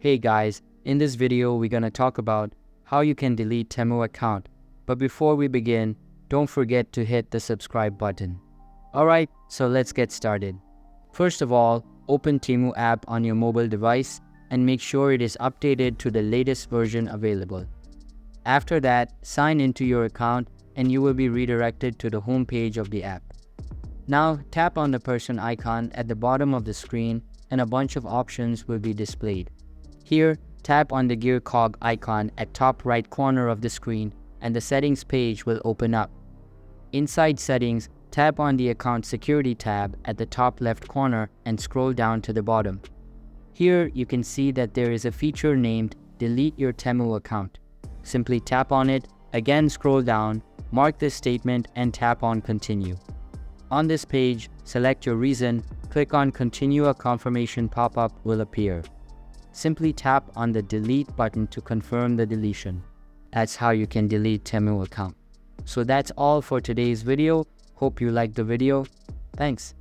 Hey guys, in this video we're gonna talk about how you can delete Temu account. But before we begin, don't forget to hit the subscribe button. Alright, so let's get started. First of all, open Temu app on your mobile device and make sure it is updated to the latest version available. After that, sign into your account and you will be redirected to the home page of the app. Now tap on the person icon at the bottom of the screen and a bunch of options will be displayed. Here, tap on the gear cog icon at top right corner of the screen and the settings page will open up. Inside settings, tap on the account security tab at the top left corner and scroll down to the bottom. Here you can see that there is a feature named delete your Temu account. Simply tap on it, again scroll down, mark this statement and tap on continue. On this page, select your reason, click on continue, a confirmation pop-up will appear. Simply tap on the delete button to confirm the deletion. That's how you can delete Temu account. So that's all for today's video. Hope you liked the video. Thanks.